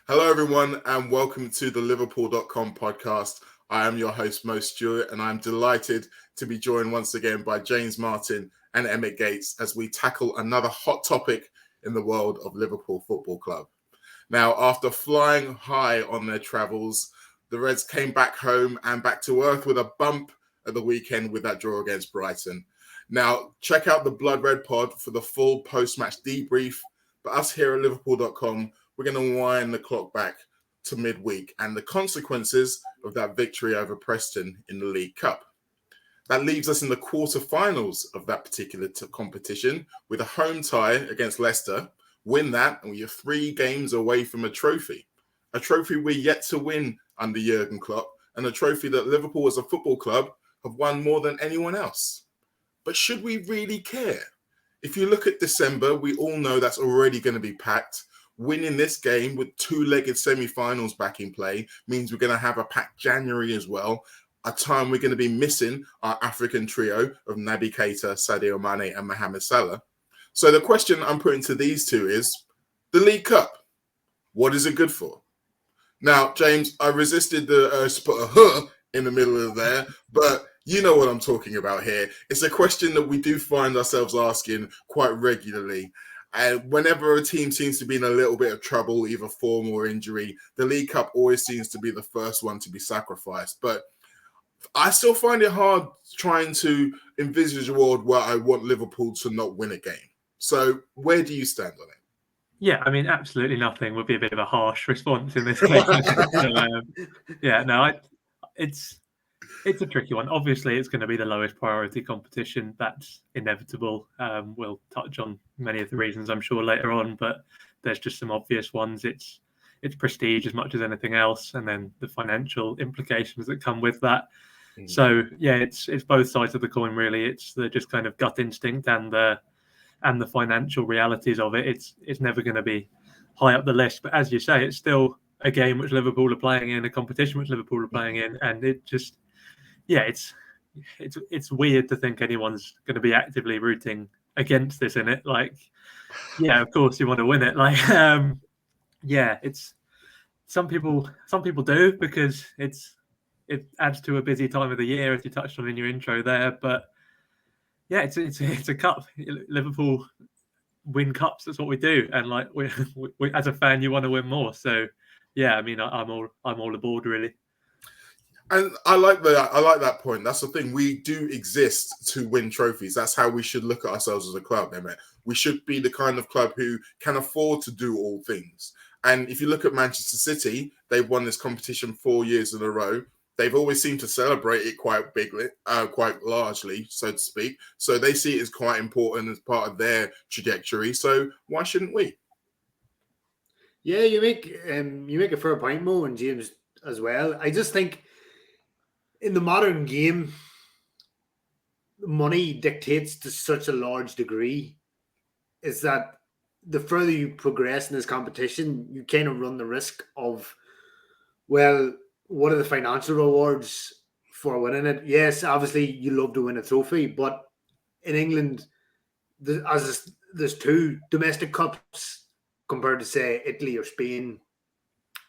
Hello, everyone, and welcome to the Liverpool.com podcast. I am your host, Stewart, and I'm delighted to be joined once again by James Martin and Emmet Gates as we tackle another hot topic in the world of Liverpool Football Club. Now, after flying high on their travels, the Reds came back home and back to earth with a bump at the weekend with that draw against Brighton. Now, check out the Blood Red Pod for the full post-match debrief. But us here at Liverpool.com, we're going to wind the clock back to midweek and the consequences of that victory over Preston in the League Cup. That leaves us in the quarterfinals of that particular competition with a home tie against Leicester. Win that, and we are 3 games away from a trophy we're yet to win under Jurgen Klopp, and a trophy that Liverpool as a football club have won more than anyone else. But should we really care? If you look at December, we all know that's already going to be packed. Winning this game with 2-legged semi-finals back in play means we're going to have a packed January as well, a time we're going to be missing our African trio of Naby Keita, Sadio Mane and Mohamed Salah. So the question I'm putting to these two is, the League Cup, what is it good for? Now, James, I resisted the urge to put a huh in the middle of there, but you know what I'm talking about here. It's a question that we do find ourselves asking quite regularly. And whenever a team seems to be in a little bit of trouble, either form or injury, the League Cup always seems to be the first one to be sacrificed. But I still find it hard trying to envisage a world where I want Liverpool to not win a game. So where do you stand on it? Yeah, I mean, absolutely nothing would be a bit of a harsh response in this case. It's a tricky one. Obviously, it's going to be the lowest priority competition. That's inevitable. We'll touch on many of the reasons, I'm sure, later on, but there's just some obvious ones. It's prestige as much as anything else, and then the financial implications that come with that. So, yeah, it's both sides of the coin, really. It's the just kind of gut instinct and the financial realities of it. It's never going to be high up the list. But as you say, it's still a game which Liverpool are playing in, a competition which Liverpool are playing in, and it just... Yeah, it's weird to think anyone's going to be actively rooting against this in it. Like, yeah, of course you want to win it. Like, it's some people do because it adds to a busy time of the year, as you touched on in your intro there. But yeah, it's a cup. Liverpool win cups. That's what we do, and like we as a fan, you want to win more. So yeah, I mean, I'm all aboard really. And I like that point. That's the thing. We do exist to win trophies. That's how we should look at ourselves as a club, Emmet. We should be the kind of club who can afford to do all things. And if you look at Manchester City, they've won this competition 4 years in a row. They've always seemed to celebrate it quite bigly, quite largely, so to speak. So they see it as quite important as part of their trajectory. So why shouldn't we? Yeah, you make a fair point, Mo, and James as well. I just think, in the modern game, money dictates to such a large degree is that the further you progress in this competition, you kind of run the risk of, well, what are the financial rewards for winning it? Yes, obviously you love to win a trophy, but in England, there's 2 domestic cups compared to, say, Italy or Spain.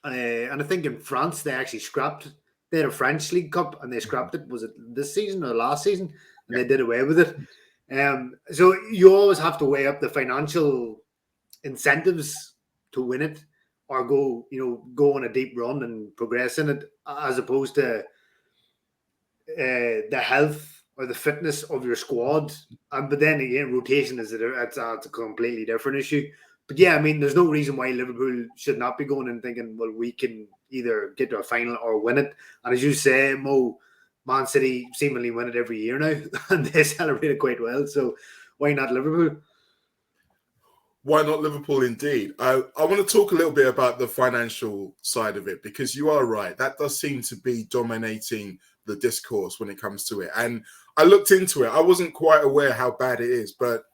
And I think in France, they actually scrapped... They had a French League Cup and they scrapped it. Was it this season or last season? And they did away with it. So you always have to weigh up the financial incentives to win it or go on a deep run and progress in it, as opposed to the health or the fitness of your squad. But then again, rotation is a completely different issue. But yeah, I mean, there's no reason why Liverpool should not be going and thinking, well, we can either get to a final or win it. And as you say, Mo, Man City seemingly win it every year now, and they celebrate it quite well. So why not Liverpool? Why not Liverpool indeed? I want to talk a little bit about the financial side of it, because you are right. That does seem to be dominating the discourse when it comes to it. And I looked into it. I wasn't quite aware how bad it is, but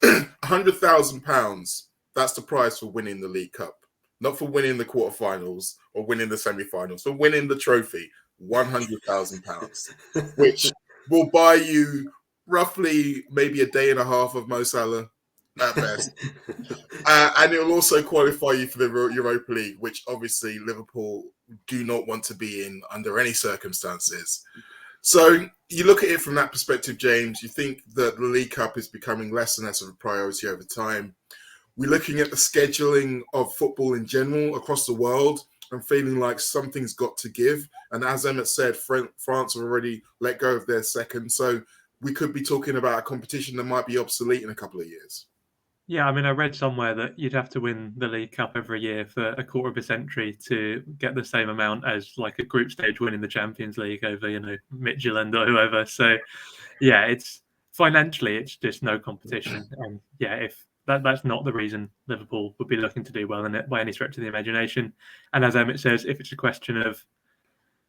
£100,000, that's the prize for winning the League Cup. Not for winning the quarterfinals or winning the semi-finals, for winning the trophy, £100,000, which will buy you roughly maybe a day and a half of Mo Salah, at best. And it will also qualify you for the Europa League, which obviously Liverpool do not want to be in under any circumstances. So you look at it from that perspective, James, you think that the League Cup is becoming less and less of a priority over time. We're looking at the scheduling of football in general across the world and feeling like something's got to give. And as Emmet said, France have already let go of their second. So we could be talking about a competition that might be obsolete in a couple of years. Yeah, I mean, I read somewhere that you'd have to win the League Cup every year for a quarter of a century to get the same amount as like a group stage winning the Champions League over, Midtjylland or whoever. So, yeah, it's financially, it's just no competition. And yeah, if that's not the reason Liverpool would be looking to do well in it by any stretch of the imagination. And as Emmet says, if it's a question of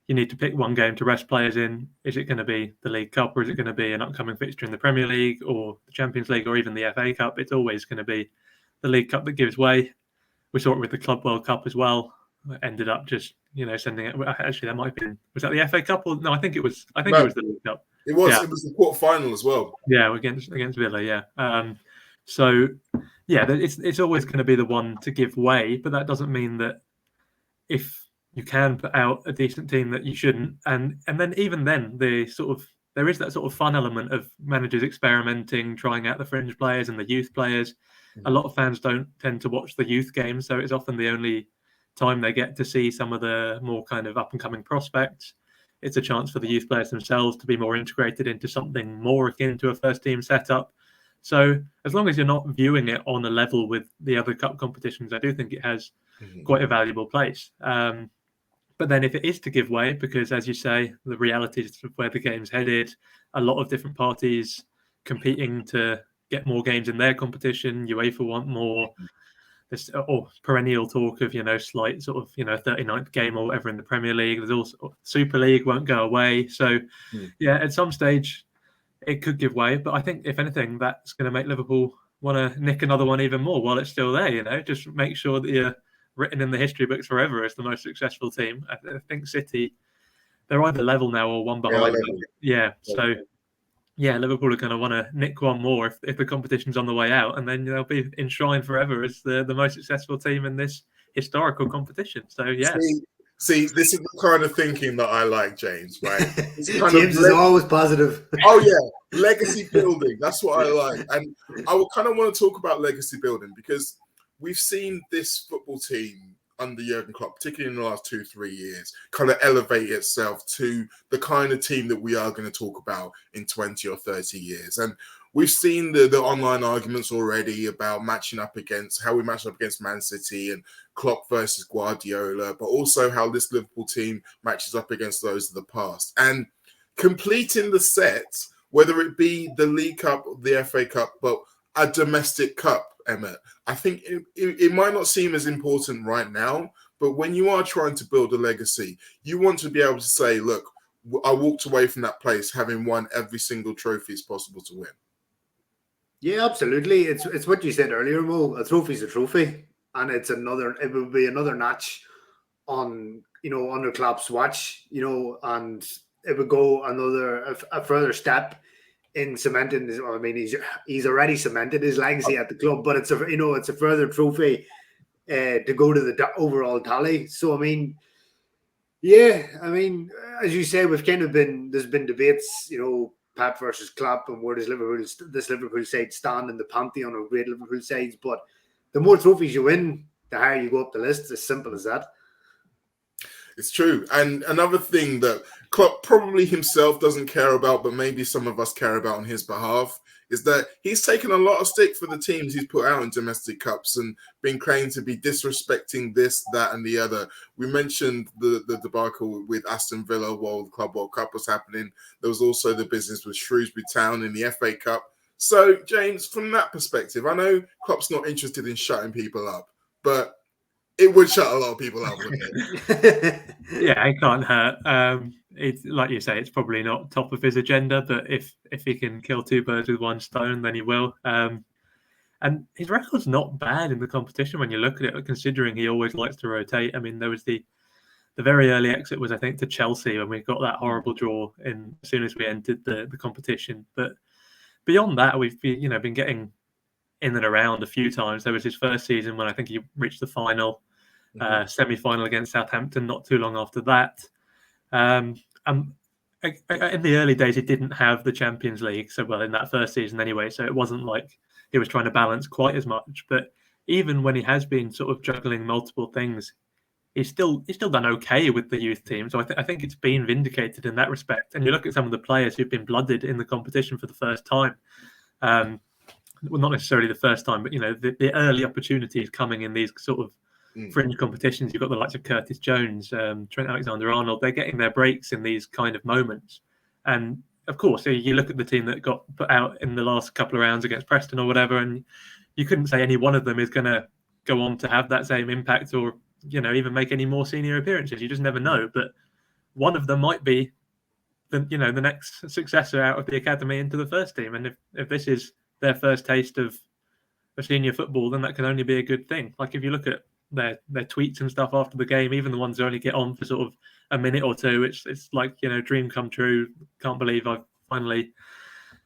you need to pick one game to rest players in, is it going to be the League Cup or is it going to be an upcoming fixture in the Premier League or the Champions League or even the FA Cup? It's always going to be the League Cup that gives way. We saw it with the Club World Cup as well. It ended up just, sending it. Actually, that might have been, was that the FA Cup or no? I think it was the League Cup. It was. Yeah. It was the quarterfinal as well. Yeah, against Villa. Yeah. So yeah, it's always going to be the one to give way, but that doesn't mean that if you can put out a decent team that you shouldn't, and then even then, there is that sort of fun element of managers experimenting, trying out the fringe players and the youth players. A lot of fans don't tend to watch the youth games, so it's often the only time they get to see some of the more kind of up and coming prospects. It's a chance for the youth players themselves to be more integrated into something more akin to a first team setup. So as long as you're not viewing it on a level with the other cup competitions, I do think it has quite a valuable place. But then if it is to give way, because as you say, the realities of where the game's headed, a lot of different parties competing to get more games in their competition, UEFA want more. There's perennial talk of, slight sort of, 39th game or whatever in the Premier League. There's also Super League won't go away. So, yeah, at some stage it could give way. But I think, if anything, that's going to make Liverpool want to nick another one even more while it's still there, just make sure that you're written in the history books forever as the most successful team. I think City, they're either level now or one behind. Yeah. So, yeah, Liverpool are going to want to nick one more if the competition's on the way out, and then they'll be enshrined forever as the most successful team in this historical competition. So, yeah. See, this is the kind of thinking that I like, James, right? James is always positive. Oh, yeah. Legacy building. That's what I like. And I would kind of want to talk about legacy building because we've seen this football team under Jurgen Klopp, particularly in the last 2-3 years, kind of elevate itself to the kind of team that we are going to talk about in 20 or 30 years. And we've seen the online arguments already about matching up against how we match up against Man City and Klopp versus Guardiola, but also how this Liverpool team matches up against those of the past. And completing the set, whether it be the League Cup, the FA Cup, but a domestic cup, Emmet, I think it might not seem as important right now, but when you are trying to build a legacy, you want to be able to say, look, I walked away from that place having won every single trophy it's possible to win. Yeah, absolutely. It's what you said earlier, Mo. A trophy's a trophy, and it will be another notch on, under Klopp's watch, and it would go a further step in cementing his, I mean, he's already cemented his legacy at the club, but it's a further trophy to go to the overall tally. So I mean, as you say, there's been debates, Pep versus Klopp, and where does this Liverpool side stand in the pantheon of great Liverpool sides. But the more trophies you win, the higher you go up the list. As simple as that. It's true. And another thing that Klopp probably himself doesn't care about, but maybe some of us care about on his behalf, is that he's taken a lot of stick for the teams he's put out in domestic cups and been claimed to be disrespecting this, that, and the other. We mentioned the debacle with Aston Villa while the Club World Cup was happening. There was also the business with Shrewsbury Town in the FA Cup. So, James, from that perspective, I know Klopp's not interested in shutting people up, but it would shut a lot of people up, wouldn't it? Yeah, it can't hurt. It's like you say, it's probably not top of his agenda, but if he can kill two birds with one stone, then he will. And his record's not bad in the competition when you look at it, considering he always likes to rotate. I mean, there was the very early exit was, I think, to Chelsea when we got that horrible draw in as soon as we entered the competition. But beyond that, we've been getting in and around a few times. There was his first season when I think he reached the final, semi-final against Southampton not too long after that. In the early days, he didn't have the Champions League, in that first season anyway, so it wasn't like he was trying to balance quite as much. But even when he has been sort of juggling multiple things, he's still done okay with the youth team. So I think it's been vindicated in that respect. And you look at some of the players who've been blooded in the competition for the first time. Well, not necessarily the first time, but the early opportunities coming in these sort of fringe competitions. You've got the likes of Curtis Jones, Trent Alexander-Arnold. They're getting their breaks in these kind of moments. And of course, you look at the team that got put out in the last couple of rounds against Preston or whatever, and you couldn't say any one of them is going to go on to have that same impact or even make any more senior appearances. You just never know. But one of them might be the next successor out of the academy into the first team. And if this is their first taste of senior football, then that can only be a good thing. Like if you look at their tweets and stuff after the game, even the ones who only get on for sort of a minute or two, it's like, dream come true. Can't believe I've finally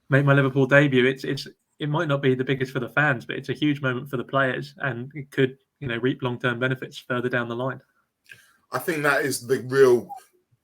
made my Liverpool debut. It might not be the biggest for the fans, but it's a huge moment for the players, and it could reap long-term benefits further down the line. I think that is the real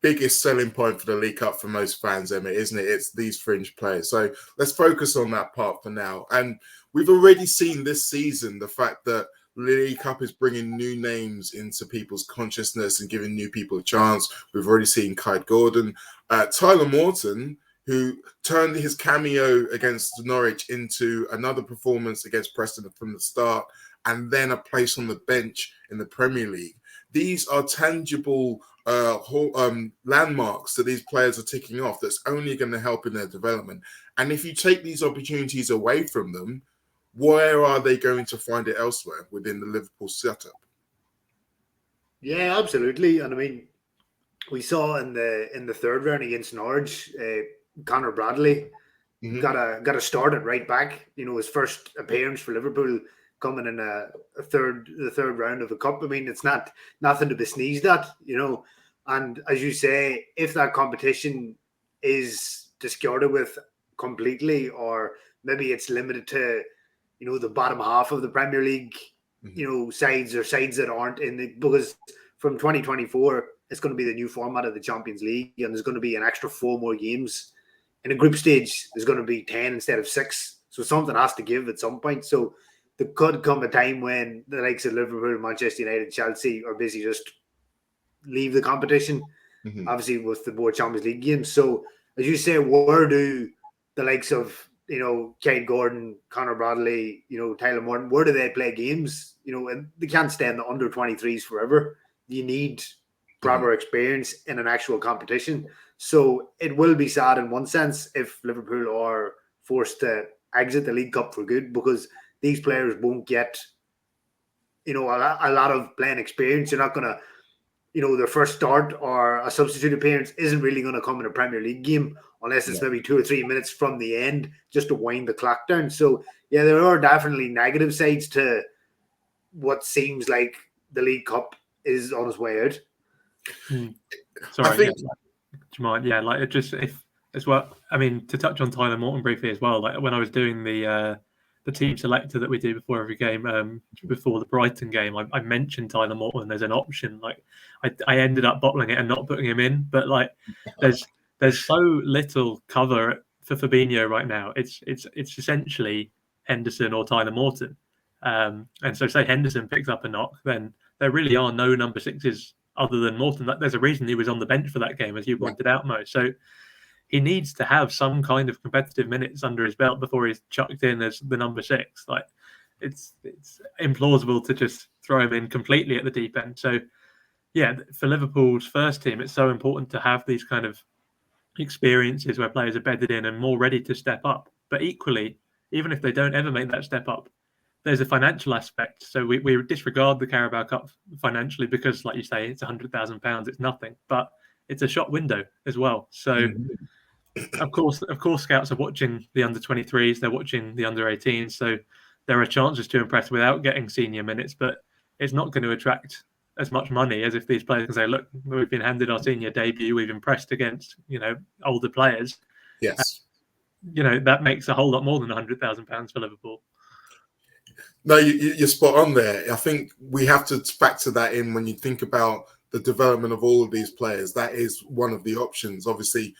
biggest selling point for the League Cup for most fans, Emmet, isn't it? It's these fringe players. So let's focus on that part for now. And we've already seen this season the fact that the League Cup is bringing new names into people's consciousness and giving new people a chance. We've already seen Kai Gordon, Tyler Morton, who turned his cameo against Norwich into another performance against Preston from the start, and then a place on the bench in the Premier League. These are tangible landmarks that these players are ticking off that's only going to help in their development. And if you take these opportunities away from them, where are they going to find it elsewhere within the Liverpool setup? Yeah, absolutely. And I mean, we saw in the third round against Norwich, Connor Bradley got a start at right back. His first appearance for Liverpool coming in the third round of the cup. I mean, it's nothing to be sneezed at, And as you say, if that competition is discarded with completely, or maybe it's limited to, the bottom half of the Premier League, sides or sides that aren't in the, because from 2024, it's going to be the new format of the Champions League, and there's going to be an extra 4 more games. In a group stage, there's going to be 10 instead of 6. So something has to give at some point. So there could come a time when the likes of Liverpool, Manchester United, Chelsea are basically just leave the competition, obviously with the more Champions League games. So as you say, where do the likes of, Kate Gordon, Connor Bradley, Tyler Morton, where do they play games? And they can't stay in the under 23s forever. You need proper experience in an actual competition. So it will be sad in one sense if Liverpool are forced to exit the League Cup for good, because these players won't get, a lot of playing experience. You're not going to, their first start or a substitute appearance isn't really going to come in a Premier League game unless it's maybe 2 or 3 minutes from the end just to wind the clock down. So, yeah, there are definitely negative sides to what seems like the League Cup is on its way out. Sorry, do you mind? Yeah, like it just if as well. I mean, to touch on Tyler Morton briefly as well. Like when I was doing the team selector that we do before every game, before the Brighton game, I mentioned Tyler Morton as an option. Like I ended up bottling it and not putting him in, but like there's so little cover for Fabinho right now. It's essentially Henderson or Tyler Morton, and so say Henderson picks up a knock, then there really are no number 6s other than Morton. There's a reason he was on the bench for that game, as you pointed out, Mo. So he needs to have some kind of competitive minutes under his belt before he's chucked in as the number 6. Like it's implausible to just throw him in completely at the deep end. So yeah, for Liverpool's first team, it's so important to have these kind of experiences where players are bedded in and more ready to step up. But equally, even if they don't ever make that step up, there's a financial aspect. So we disregard the Carabao Cup financially because, like you say, it's £100,000. It's nothing, but it's a shot window as well. So of course, scouts are watching the under 23s. They're watching the under 18s. So there are chances to impress without getting senior minutes, but it's not going to attract as much money as if these players can say, look, we've been handed our senior debut. We've impressed against, older players. Yes. That makes a whole lot more than £100,000 for Liverpool. No, you're spot on there. I think we have to factor that in when you think about the development of all of these players. That is one of the options. Obviously,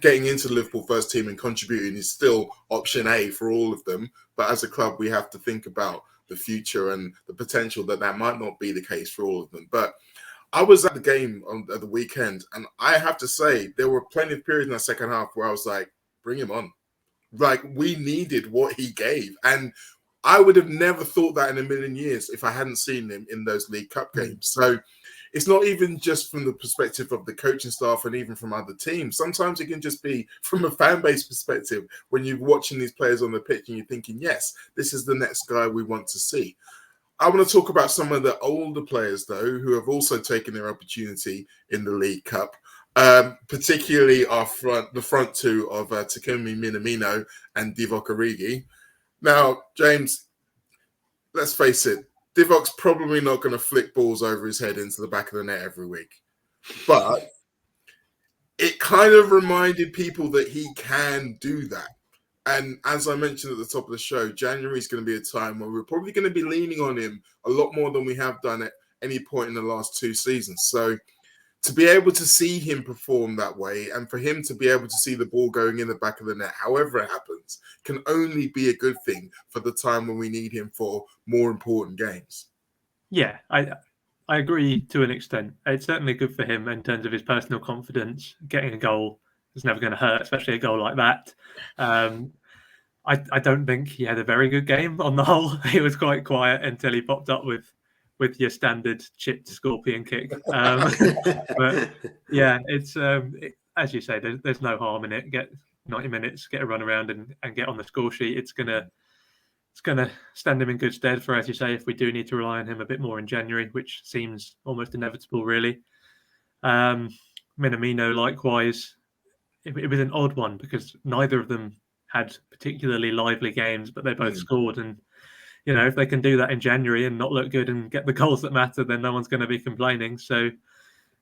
getting into the Liverpool first team and contributing is still option A for all of them. But as a club, we have to think about the future and the potential that might not be the case for all of them. But I was at the game on the weekend, and I have to say there were plenty of periods in the second half where I was like, bring him on. Like, we needed what he gave. And I would have never thought that in a million years if I hadn't seen him in those League Cup games. So it's not even just from the perspective of the coaching staff and even from other teams. Sometimes it can just be from a fan base perspective when you're watching these players on the pitch and you're thinking, yes, this is the next guy we want to see. I want to talk about some of the older players, though, who have also taken their opportunity in the League Cup, particularly the front two of Takumi Minamino and Divock Origi. Now, James, let's face it, Divock's probably not going to flick balls over his head into the back of the net every week. But it kind of reminded people that he can do that. And as I mentioned at the top of the show, January is going to be a time where we're probably going to be leaning on him a lot more than we have done at any point in the last 2 seasons. So to be able to see him perform that way and for him to be able to see the ball going in the back of the net, however it happens, can only be a good thing for the time when we need him for more important games. Yeah, I agree to an extent. It's certainly good for him in terms of his personal confidence. Getting a goal is never going to hurt, especially a goal like that. I don't think he had a very good game on the whole. He was quite quiet until he popped up with your standard chipped scorpion kick. But yeah, it's as you say, there's no harm in it. Get 90 minutes, get a run around and get on the score sheet. It's gonna stand him in good stead for, as you say, if we do need to rely on him a bit more in January, which seems almost inevitable, really. Minamino, likewise, it was an odd one because neither of them had particularly lively games, but they both scored. And if they can do that in January and not look good and get the goals that matter, then no one's going to be complaining. So,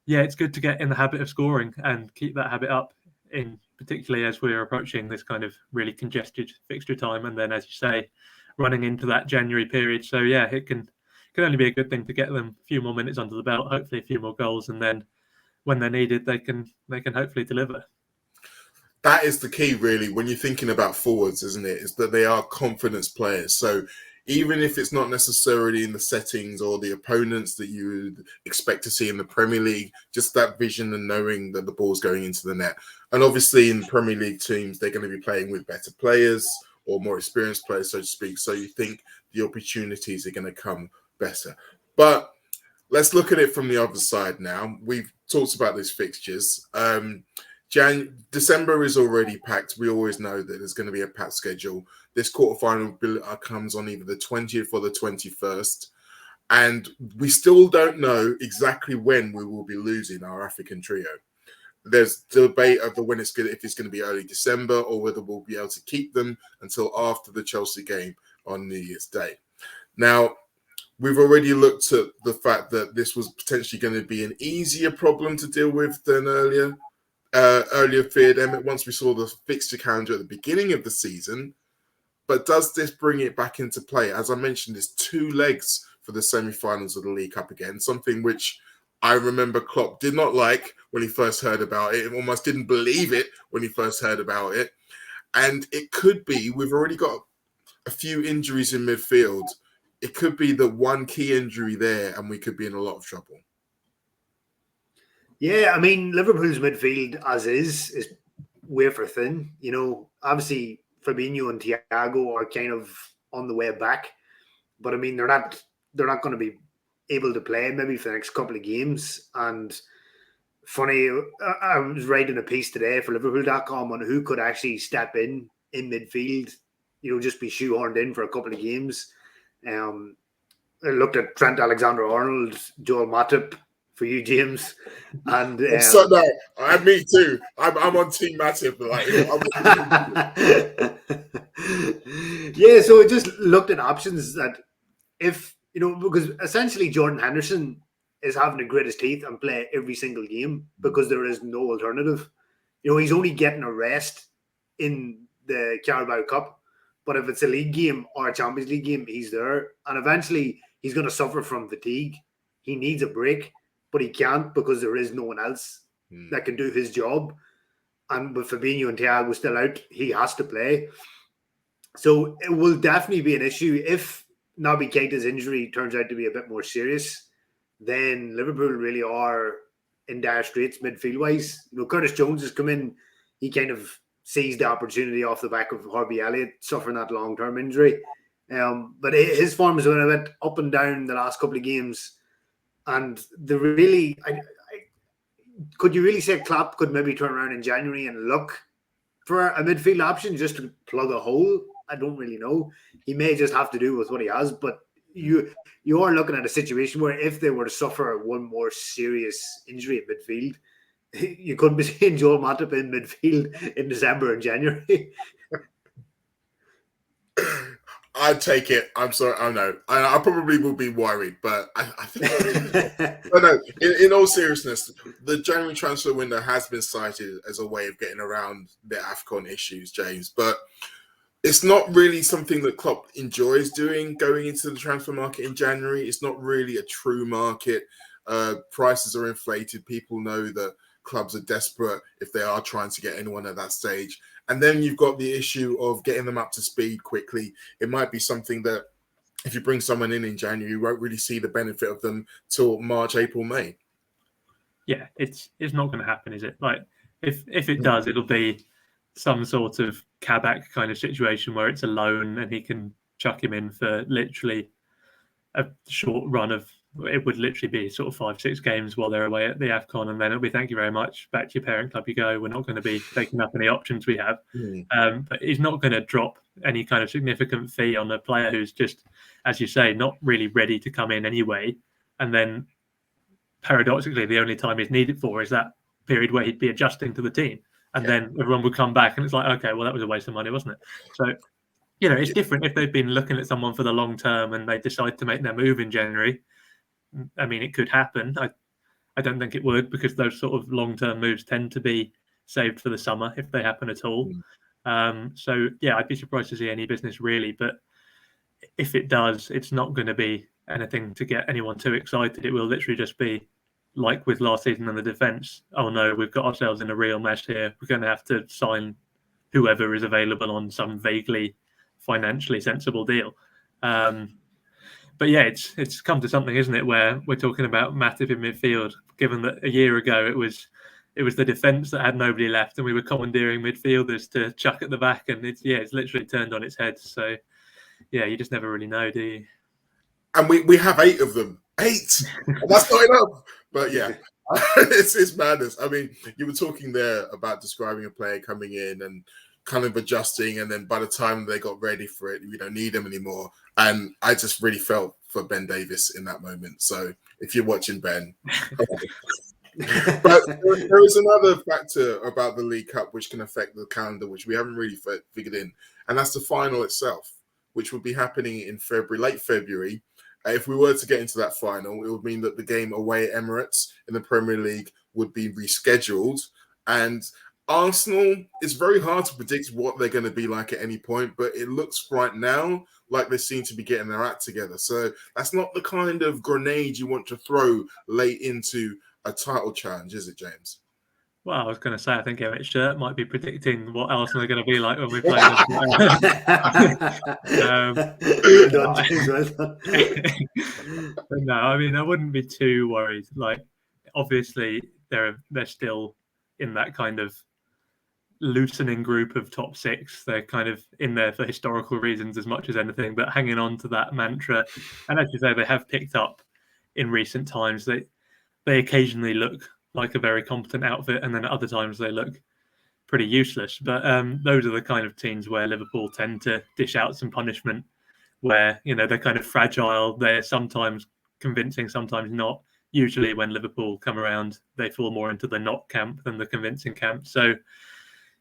yeah, it's good to get in the habit of scoring and keep that habit up, in particularly as we're approaching this kind of really congested fixture time. And then, as you say, running into that January period. So, yeah, it can only be a good thing to get them a few more minutes under the belt, hopefully a few more goals, and then when they're needed, they can hopefully deliver. That is the key, really, when you're thinking about forwards, isn't it? Is that they are confidence players. So even if it's not necessarily in the settings or the opponents that you would expect to see in the Premier League, just that vision and knowing that the ball's going into the net. And obviously in Premier League teams, they're going to be playing with better players or more experienced players, so to speak. So you think the opportunities are going to come better. But let's look at it from the other side now. We've talked about these fixtures. December is already packed. We always know that there's going to be a packed schedule. This quarterfinal comes on either the 20th or the 21st. And we still don't know exactly when we will be losing our African trio. There's debate over if it's going to be early December or whether we'll be able to keep them until after the Chelsea game on New Year's Day. Now, we've already looked at the fact that this was potentially going to be an easier problem to deal with than earlier feared, Emmet, once we saw the fixture calendar at the beginning of the season. But does this bring it back into play? As I mentioned, there's 2 legs for the semi-finals of the League Cup again, something which I remember Klopp did not like when he first heard about it, and almost didn't believe it when he first heard about it. And it could be, we've already got a few injuries in midfield. It could be the one key injury there, and we could be in a lot of trouble. Yeah, I mean, Liverpool's midfield as is wafer thin. Obviously Fabinho and Thiago are kind of on the way back, but I mean they're not going to be able to play maybe for the next couple of games. And funny, I was writing a piece today for Liverpool.com on who could actually step in midfield, just be shoehorned in for a couple of games. I looked at Trent Alexander-Arnold, Joel Matip, for you, James, and so no, me too. I'm on Team Matip. Yeah, so I just looked at options that if because essentially Jordan Henderson is having to grit his teeth and play every single game because there is no alternative. He's only getting a rest in the Carabao Cup, But if it's a league game or a Champions League game, he's there. And eventually he's going to suffer from fatigue. He needs a break, but he can't because there is no one else that can do his job. And with Fabinho and Thiago still out, he has to play. So it will definitely be an issue. If Naby Keita's injury turns out to be a bit more serious, then Liverpool really are in dire straits midfield-wise. Curtis Jones has come in. He kind of seized the opportunity off the back of Harvey Elliott suffering that long-term injury. But his form has been a bit up and down the last couple of games. And could you really say Klopp could maybe turn around in January and look for a midfield option just to plug a hole? I don't really know. He may just have to do with what he has, but you are looking at a situation where if they were to suffer one more serious injury at midfield, you couldn't be seeing Joel Matip in midfield in December and January. I'd take it. I'm sorry. I know. I probably will be worried, but I think. But no, in all seriousness, the January transfer window has been cited as a way of getting around the AFCON issues, James. But it's not really something that Klopp enjoys doing, going into the transfer market in January. It's not really a true market. Prices are inflated. People know that clubs are desperate if they are trying to get anyone at that stage. And then you've got the issue of getting them up to speed quickly. It might be something that if you bring someone in January, you won't really see the benefit of them till March, April, May. Yeah, it's not going to happen, is it? Like, if it does, it'll be some sort of Kabak kind of situation where it's a loan and he can chuck him in for literally a short run of, it would literally be sort of 5-6 games while they're away at the AFCON, and then it'll be thank you very much, back to your parent club you go. We're not going to be taking up any options we have. But he's not going to drop any kind of significant fee on a player who's just, as you say, not really ready to come in anyway. And then paradoxically, the only time he's needed for is that period where he'd be adjusting to the team. And then everyone would come back and it's like, okay, well, that was a waste of money, wasn't it? So, it's different if they've been looking at someone for the long term and they decide to make their move in January. I mean, it could happen. I don't think it would, because those sort of long-term moves tend to be saved for the summer if they happen at all. So, yeah, I'd be surprised to see any business really. But if it does, it's not going to be anything to get anyone too excited. It will literally just be like with last season in the defence. Oh, no, we've got ourselves in a real mess here. We're going to have to sign whoever is available on some vaguely financially sensible deal. But yeah, it's come to something, isn't it, where we're talking about Matip in midfield, given that a year ago it was the defence that had nobody left and we were commandeering midfielders to chuck at the back, and it's literally turned on its head. So yeah, you just never really know, do you? And we have 8 of them. 8! That's not enough. But yeah, it's madness. I mean, you were talking there about describing a player coming in and kind of adjusting, and then by the time they got ready for it, we don't need them anymore. And I just really felt for Ben Davies in that moment. So if you're watching, Ben. But there is another factor about the League Cup which can affect the calendar, which we haven't really figured in. And that's the final itself, which will be happening in February, late February. If we were to get into that final, it would mean that the game away at Emirates in the Premier League would be rescheduled. And Arsenal, it's very hard to predict what they're going to be like at any point, but it looks right now like they seem to be getting their act together. So that's not the kind of grenade you want to throw late into a title challenge, is it, James? Well, I was going to say, I think Emmet Shirt might be predicting what Arsenal are going to be like when we play them. But no, I mean, I wouldn't be too worried. Like, obviously, they're still in that kind of loosening group of top 6. They're kind of in there for historical reasons as much as anything, but hanging on to that mantra. And as you say, they have picked up in recent times. They occasionally look like a very competent outfit, and then at other times they look pretty useless. But those are the kind of teams where Liverpool tend to dish out some punishment, where they're kind of fragile. They're sometimes convincing, sometimes not. Usually when Liverpool come around, they fall more into the not camp than the convincing camp. So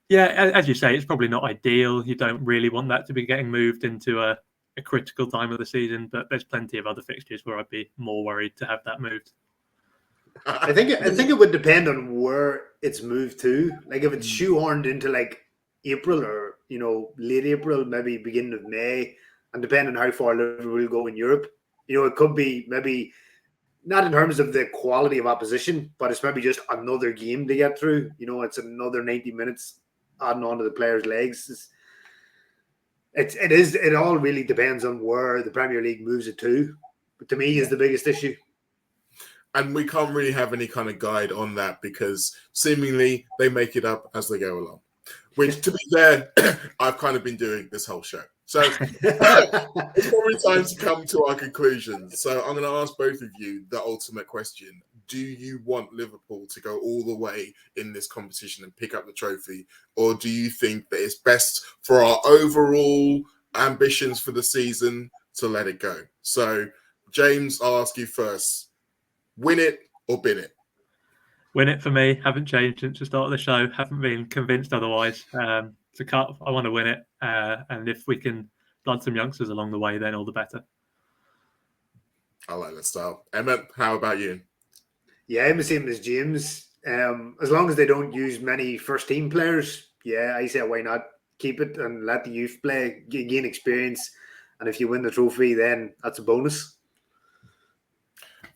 yeah, as you say, it's probably not ideal. You don't really want that to be getting moved into a critical time of the season, but there's plenty of other fixtures where I'd be more worried to have that moved. I think it would depend on where it's moved to. Like if it's shoehorned into like April or late April, maybe beginning of May, and depending on how far Liverpool will go in Europe, it could be maybe not in terms of the quality of opposition, but it's maybe just another game to get through. It's another 90 minutes adding on to the players' legs. It all really depends on where the Premier League moves it to. But to me, is the biggest issue. And we can't really have any kind of guide on that because seemingly they make it up as they go along. Which, to be fair, I've kind of been doing this whole show. So it's probably time to come to our conclusions. So I'm going to ask both of you the ultimate question. Do you want Liverpool to go all the way in this competition and pick up the trophy? Or do you think that it's best for our overall ambitions for the season to let it go? So, James, I'll ask you first. Win it or bin it? Win it for me. Haven't changed since the start of the show. Haven't been convinced otherwise. It's a cup. I want to win it. And if we can blood some youngsters along the way, then all the better. I like that style. Emmet, how about you? Yeah, I'm the same as James. As long as they don't use many first-team players, yeah, I say why not? Keep it and let the youth play, gain experience. And if you win the trophy, then that's a bonus.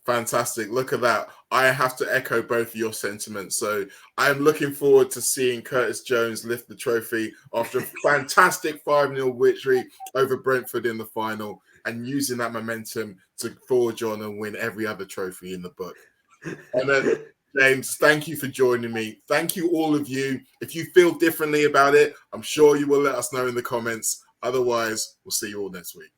Fantastic. Look at that. I have to echo both of your sentiments. So I am looking forward to seeing Curtis Jones lift the trophy after a fantastic 5-0 victory over Brentford in the final and using that momentum to forge on and win every other trophy in the book. And then, James, thank you for joining me. Thank you, all of you. If you feel differently about it, I'm sure you will let us know in the comments. Otherwise, we'll see you all next week.